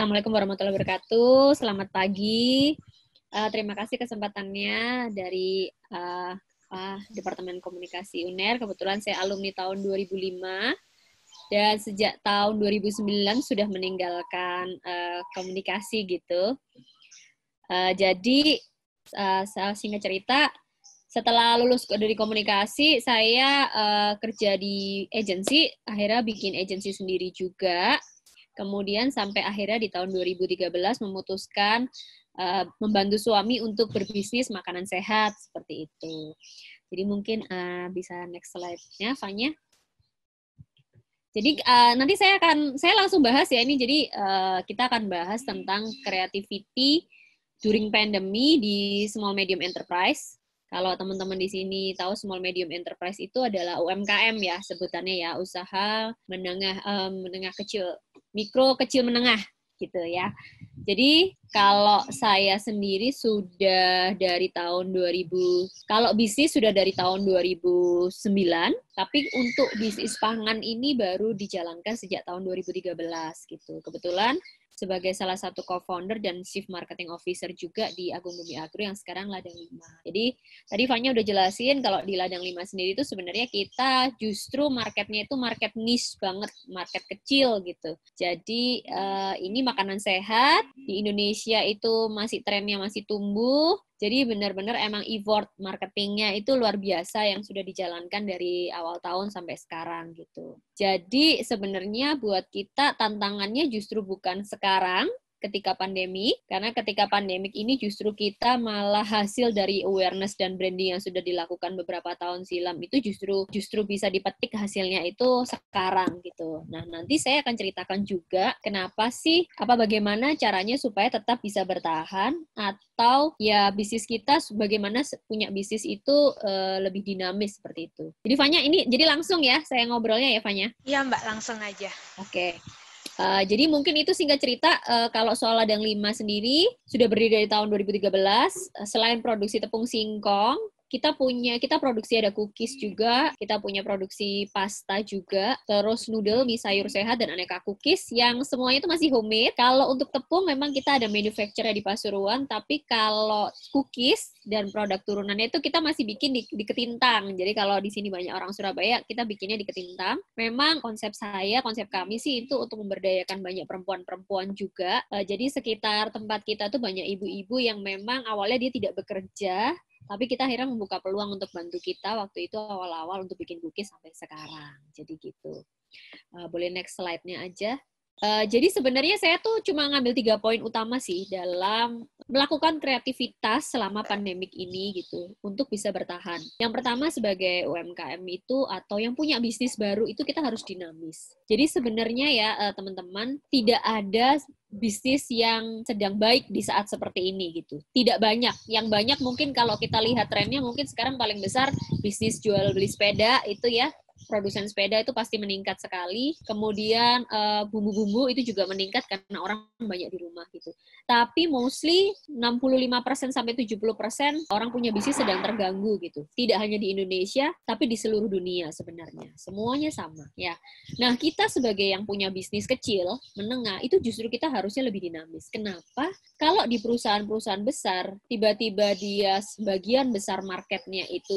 Assalamualaikum warahmatullahi wabarakatuh. Selamat pagi. Terima kasih kesempatannya dari Departemen Komunikasi UNER. Kebetulan saya alumni tahun 2005 dan sejak tahun 2009 sudah meninggalkan komunikasi gitu. Jadi singkat cerita, setelah lulus dari komunikasi, saya kerja di agensi, akhirnya bikin agensi sendiri juga. Kemudian sampai akhirnya di tahun 2013 memutuskan membantu suami untuk berbisnis makanan sehat, seperti itu. Jadi mungkin bisa next slide-nya, Fanya. Jadi nanti saya langsung bahas ya ini. Jadi kita akan bahas tentang creativity during pandemi di small medium enterprise. Kalau teman-teman di sini tahu small medium enterprise itu adalah UMKM ya sebutannya ya, usaha menengah kecil, mikro kecil menengah gitu ya. Jadi kalau saya sendiri sudah dari tahun 2000, kalau bisnis sudah dari tahun 2009, tapi untuk bisnis pangan ini baru dijalankan sejak tahun 2013 gitu. Kebetulan sebagai salah satu co-founder dan Chief Marketing Officer juga di Agung Bumi Agro yang sekarang Ladang 5. Jadi tadi Fanya udah jelasin kalau di Ladang 5 sendiri itu sebenarnya kita justru marketnya itu market niche banget, market kecil gitu. Jadi ini makanan sehat, di Indonesia itu masih trennya masih tumbuh, jadi benar-benar emang effort marketingnya itu luar biasa yang sudah dijalankan dari awal tahun sampai sekarang gitu. Jadi sebenarnya buat kita tantangannya justru bukan sekarang ketika pandemi, karena ketika pandemik ini justru kita malah hasil dari awareness dan branding yang sudah dilakukan beberapa tahun silam itu justru bisa dipetik hasilnya itu sekarang gitu. Nah, nanti saya akan ceritakan juga kenapa sih, bagaimana caranya supaya tetap bisa bertahan atau ya bisnis kita bagaimana punya bisnis itu lebih dinamis seperti itu. Jadi Fanya ini jadi langsung ya saya ngobrolnya ya Fanya. Iya Mbak, langsung aja. Oke. Jadi mungkin itu singkat cerita, kalau soal Ladang 5 sendiri sudah berdiri dari tahun 2013, selain produksi tepung singkong, kita produksi ada cookies juga, kita punya produksi pasta juga, terus noodle, mie sayur sehat, dan aneka cookies yang semuanya itu masih homemade. Kalau untuk tepung memang kita ada manufacturer di Pasuruan, tapi kalau cookies dan produk turunannya itu kita masih bikin di Ketintang. Jadi kalau di sini banyak orang Surabaya, kita bikinnya di Ketintang. Memang konsep kami sih itu untuk memberdayakan banyak perempuan-perempuan juga. Jadi sekitar tempat kita tuh banyak ibu-ibu yang memang awalnya dia tidak bekerja, tapi kita akhirnya membuka peluang untuk bantu kita waktu itu awal-awal untuk bikin cookies sampai sekarang. Jadi gitu. Boleh next slide-nya aja. Jadi sebenarnya saya tuh cuma ngambil 3 poin utama sih dalam melakukan kreativitas selama pandemik ini gitu untuk bisa bertahan. Yang pertama sebagai UMKM itu atau yang punya bisnis baru itu kita harus dinamis. Jadi sebenarnya ya teman-teman tidak ada bisnis yang sedang baik di saat seperti ini gitu. Tidak banyak. Yang banyak mungkin kalau kita lihat trennya mungkin sekarang paling besar bisnis jual beli sepeda itu ya. Produsen sepeda itu pasti meningkat sekali. Kemudian bumbu-bumbu itu juga meningkat karena orang banyak di rumah gitu. Tapi mostly 65% sampai 70% orang punya bisnis sedang terganggu gitu. Tidak hanya di Indonesia, tapi di seluruh dunia sebenarnya. Semuanya sama ya. Nah, kita sebagai yang punya bisnis kecil, menengah, itu justru kita harusnya lebih dinamis. Kenapa? Kalau di perusahaan-perusahaan besar, tiba-tiba dia sebagian besar marketnya itu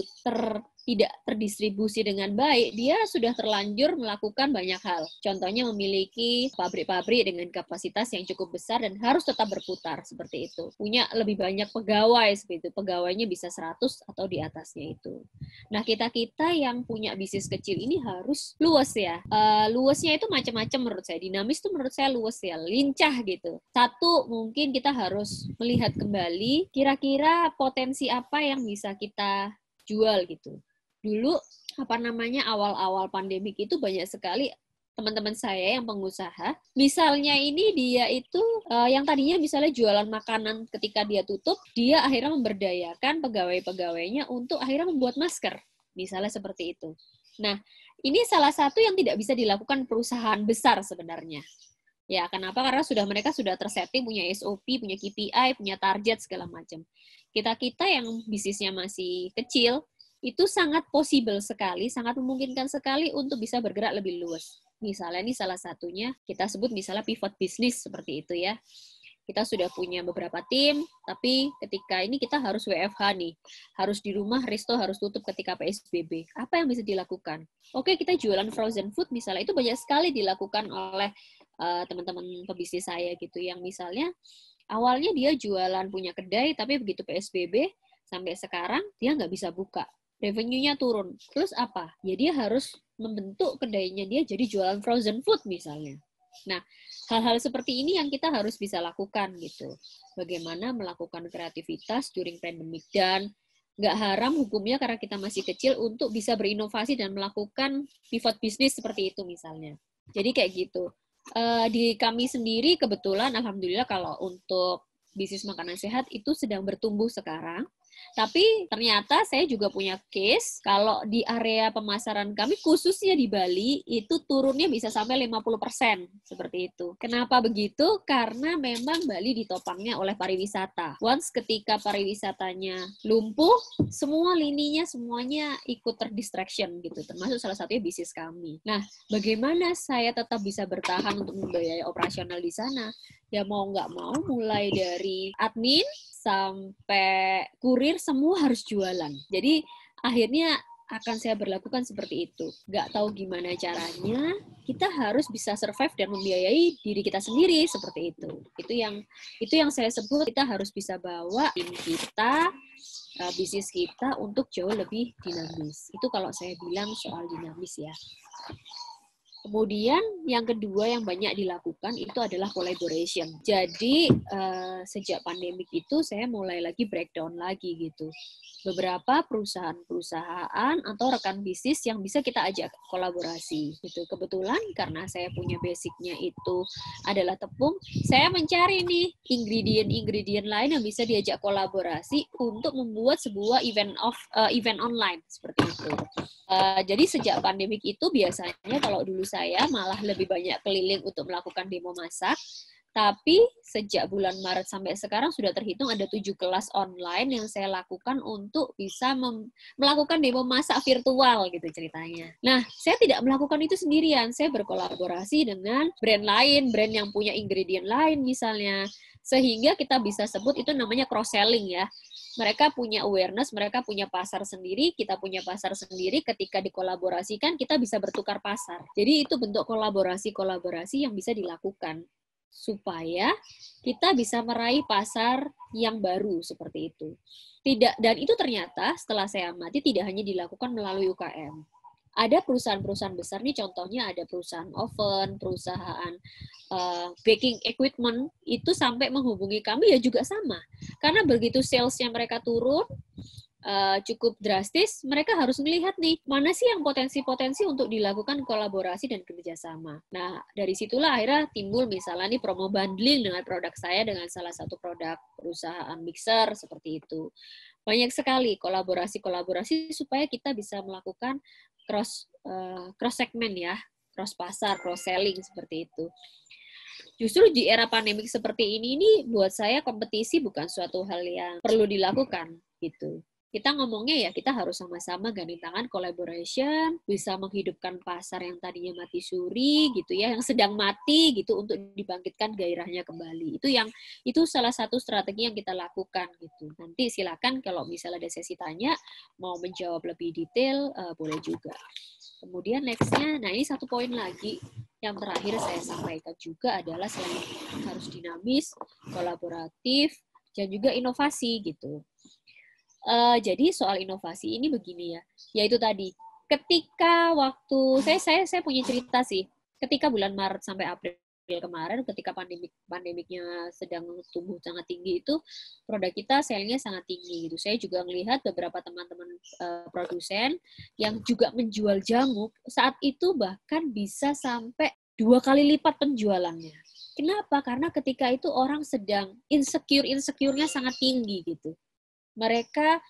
tidak terdistribusi dengan baik, dia sudah terlanjur melakukan banyak hal. Contohnya memiliki pabrik-pabrik dengan kapasitas yang cukup besar dan harus tetap berputar seperti itu. Punya lebih banyak pegawai seperti itu. Pegawainya bisa 100 atau di atasnya itu. Nah, kita-kita yang punya bisnis kecil ini harus luas ya. Luasnya itu macam-macam menurut saya. Dinamis itu menurut saya luas ya, lincah gitu. Satu, mungkin kita harus melihat kembali kira-kira potensi apa yang bisa kita jual gitu. Dulu awal-awal pandemik itu banyak sekali teman-teman saya yang pengusaha, misalnya ini dia itu yang tadinya misalnya jualan makanan ketika dia tutup, dia akhirnya memberdayakan pegawai-pegawainya untuk akhirnya membuat masker, misalnya seperti itu. Nah, ini salah satu yang tidak bisa dilakukan perusahaan besar sebenarnya. Ya, kenapa? Karena mereka sudah tersetting, punya SOP, punya KPI, punya target segala macam. Kita yang bisnisnya masih kecil, itu sangat possible sekali, sangat memungkinkan sekali untuk bisa bergerak lebih luas. Misalnya ini salah satunya, kita sebut misalnya pivot bisnis seperti itu ya. Kita sudah punya beberapa tim, tapi ketika ini kita harus WFH nih, harus di rumah, resto harus tutup ketika PSBB. Apa yang bisa dilakukan? Oke, kita jualan frozen food misalnya, itu banyak sekali dilakukan oleh teman-teman pebisnis saya gitu, yang misalnya awalnya dia jualan punya kedai, tapi begitu PSBB, sampai sekarang dia nggak bisa buka. Revenue-nya turun. Terus apa? Ya dia harus membentuk kedainya dia jadi jualan frozen food misalnya. Nah, hal-hal seperti ini yang kita harus bisa lakukan gitu. Bagaimana melakukan kreativitas during pandemic, dan nggak haram hukumnya karena kita masih kecil untuk bisa berinovasi dan melakukan pivot bisnis seperti itu misalnya. Jadi kayak gitu. Di kami sendiri kebetulan alhamdulillah kalau untuk bisnis makanan sehat itu sedang bertumbuh sekarang. Tapi ternyata saya juga punya case kalau di area pemasaran kami khususnya di Bali itu turunnya bisa sampai 50% seperti itu. Kenapa begitu? Karena memang Bali ditopangnya oleh pariwisata. Once ketika pariwisatanya lumpuh, semua lininya semuanya ikut terdistraction gitu. Termasuk salah satunya bisnis kami. Nah, bagaimana saya tetap bisa bertahan untuk membiayai operasional di sana? Ya mau nggak mau mulai dari admin sampai kurir semua harus jualan. Jadi akhirnya akan saya berlakukan seperti itu. Nggak tahu gimana caranya, kita harus bisa survive dan membiayai diri kita sendiri seperti itu. Itu yang saya sebut kita harus bisa bawa tim kita, bisnis kita untuk jauh lebih dinamis. Itu kalau saya bilang soal dinamis ya. Kemudian yang kedua yang banyak dilakukan itu adalah collaboration. Jadi sejak pandemik itu saya mulai lagi breakdown lagi gitu. Beberapa perusahaan-perusahaan atau rekan bisnis yang bisa kita ajak kolaborasi gitu. Kebetulan karena saya punya basicnya itu adalah tepung, saya mencari nih ingredient lain yang bisa diajak kolaborasi untuk membuat sebuah event online seperti itu. Jadi sejak pandemik itu biasanya kalau dulu saya malah lebih banyak keliling untuk melakukan demo masak. Tapi sejak bulan Maret sampai sekarang sudah terhitung ada 7 kelas online yang saya lakukan untuk bisa melakukan demo masak virtual gitu ceritanya. Nah, saya tidak melakukan itu sendirian. Saya berkolaborasi dengan brand lain, brand yang punya ingredient lain misalnya. Sehingga kita bisa sebut itu namanya cross-selling ya. Mereka punya awareness, mereka punya pasar sendiri, kita punya pasar sendiri. Ketika dikolaborasikan, kita bisa bertukar pasar. Jadi itu bentuk kolaborasi-kolaborasi yang bisa dilakukan supaya kita bisa meraih pasar yang baru seperti itu. Dan itu ternyata setelah saya amati tidak hanya dilakukan melalui UKM. Ada perusahaan-perusahaan besar nih, contohnya ada perusahaan oven, perusahaan baking equipment, itu sampai menghubungi kami ya juga sama. Karena begitu salesnya mereka turun, cukup drastis, mereka harus melihat nih, mana sih yang potensi-potensi untuk dilakukan kolaborasi dan kerjasama. Nah, dari situlah akhirnya timbul misalnya nih promo bundling dengan produk saya dengan salah satu produk perusahaan mixer, seperti itu. Banyak sekali kolaborasi-kolaborasi supaya kita bisa melakukan cross segmen ya, cross pasar, cross selling seperti itu. Justru di era pandemik seperti ini buat saya kompetisi bukan suatu hal yang perlu dilakukan gitu. Kita ngomongnya ya kita harus sama-sama gandeng tangan, collaboration, bisa menghidupkan pasar yang tadinya mati suri gitu ya, yang sedang mati gitu untuk dibangkitkan gairahnya kembali. Itu salah satu strategi yang kita lakukan gitu. Nanti silakan kalau misalnya ada sesi tanya mau menjawab lebih detail boleh juga. Kemudian next-nya, nah ini satu poin lagi yang terakhir saya sampaikan juga adalah selain harus dinamis, kolaboratif, dan juga inovasi gitu. Jadi soal inovasi ini begini ya, yaitu tadi ketika waktu saya punya cerita sih, ketika bulan Maret sampai April kemarin, ketika pandemiknya sedang tumbuh sangat tinggi itu, produk kita sale-nya sangat tinggi gitu. Saya juga melihat beberapa teman-teman produsen yang juga menjual jamu saat itu bahkan bisa sampai 2 kali lipat penjualannya. Kenapa? Karena ketika itu orang sedang insecure-nya sangat tinggi gitu. Mereka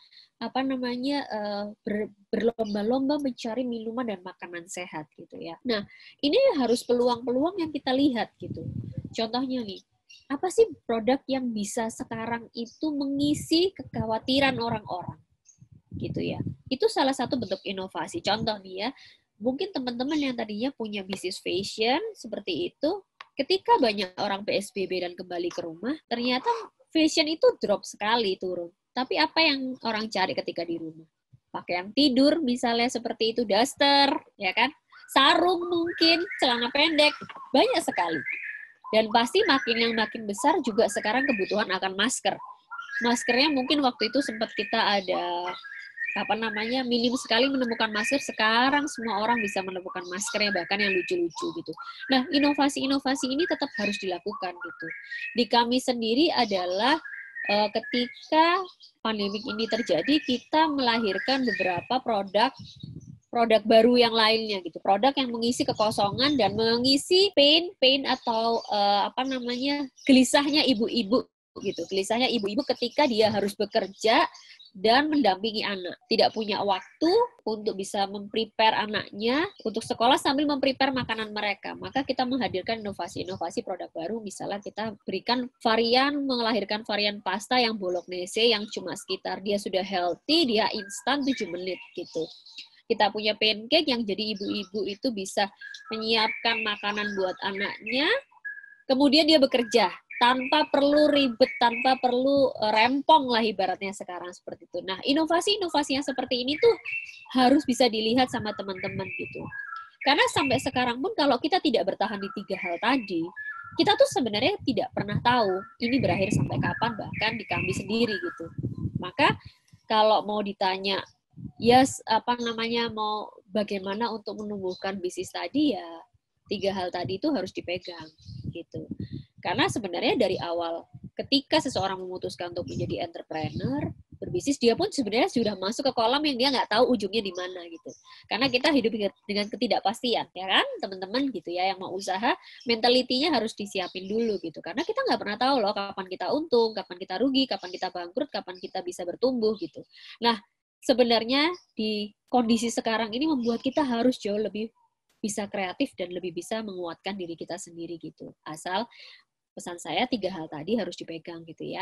berlomba-lomba mencari minuman dan makanan sehat gitu ya. Nah, ini harus peluang-peluang yang kita lihat gitu. Contohnya nih, apa sih produk yang bisa sekarang itu mengisi kekhawatiran orang-orang gitu ya. Itu salah satu bentuk inovasi. Contoh nih ya, mungkin teman-teman yang tadinya punya bisnis fashion seperti itu, ketika banyak orang PSBB dan kembali ke rumah, ternyata fashion itu drop sekali, turun. Tapi apa yang orang cari ketika di rumah? Pakaian tidur misalnya seperti itu, daster, ya kan? Sarung mungkin, celana pendek, banyak sekali. Dan pasti makin besar juga sekarang kebutuhan akan masker. Maskernya mungkin waktu itu sempat kita ada minim sekali menemukan masker. Sekarang semua orang bisa menemukan maskernya, bahkan yang lucu-lucu gitu. Nah, inovasi-inovasi ini tetap harus dilakukan gitu. Di kami sendiri adalah ketika pandemik ini terjadi, kita melahirkan beberapa produk baru yang lainnya gitu, produk yang mengisi kekosongan dan mengisi pain atau gelisahnya ibu-ibu gitu, gelisahnya ibu-ibu ketika dia harus bekerja dan mendampingi anak, tidak punya waktu untuk bisa memprepare anaknya untuk sekolah sambil memprepare makanan mereka. Maka kita menghadirkan inovasi-inovasi produk baru, misalnya kita berikan melahirkan varian pasta yang bolognese yang cuma sekitar dia sudah healthy, dia instan 7 menit gitu. Kita punya pancake yang jadi ibu-ibu itu bisa menyiapkan makanan buat anaknya, kemudian dia bekerja tanpa perlu ribet, tanpa perlu rempong lah ibaratnya sekarang seperti itu. Nah, inovasi-inovasi yang seperti ini tuh harus bisa dilihat sama teman-teman gitu. Karena sampai sekarang pun kalau kita tidak bertahan di 3 hal tadi, kita tuh sebenarnya tidak pernah tahu ini berakhir sampai kapan, bahkan di kami sendiri gitu. Maka kalau mau ditanya, mau bagaimana untuk menumbuhkan bisnis tadi, ya 3 hal tadi itu harus dipegang gitu. Karena sebenarnya dari awal ketika seseorang memutuskan untuk menjadi entrepreneur, berbisnis, dia pun sebenarnya sudah masuk ke kolam yang dia nggak tahu ujungnya di mana gitu. Karena kita hidup dengan ketidakpastian, ya kan teman-teman gitu ya, yang mau usaha, mentalitinya harus disiapin dulu gitu. Karena kita nggak pernah tahu loh kapan kita untung, kapan kita rugi, kapan kita bangkrut, kapan kita bisa bertumbuh gitu. Nah, sebenarnya di kondisi sekarang ini membuat kita harus jauh lebih bisa kreatif dan lebih bisa menguatkan diri kita sendiri gitu. Asal pesan saya 3 hal tadi harus dipegang gitu ya.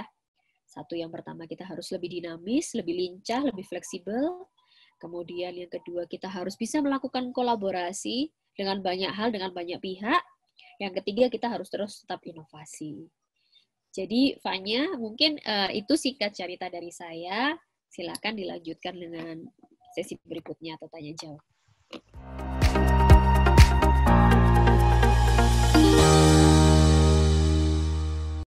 Satu, yang pertama kita harus lebih dinamis, lebih lincah, lebih fleksibel. Kemudian yang kedua kita harus bisa melakukan kolaborasi dengan banyak hal, dengan banyak pihak. Yang ketiga kita harus terus tetap inovasi. Jadi Fanya, mungkin itu singkat cerita dari saya. Silakan dilanjutkan dengan sesi berikutnya atau tanya jawab.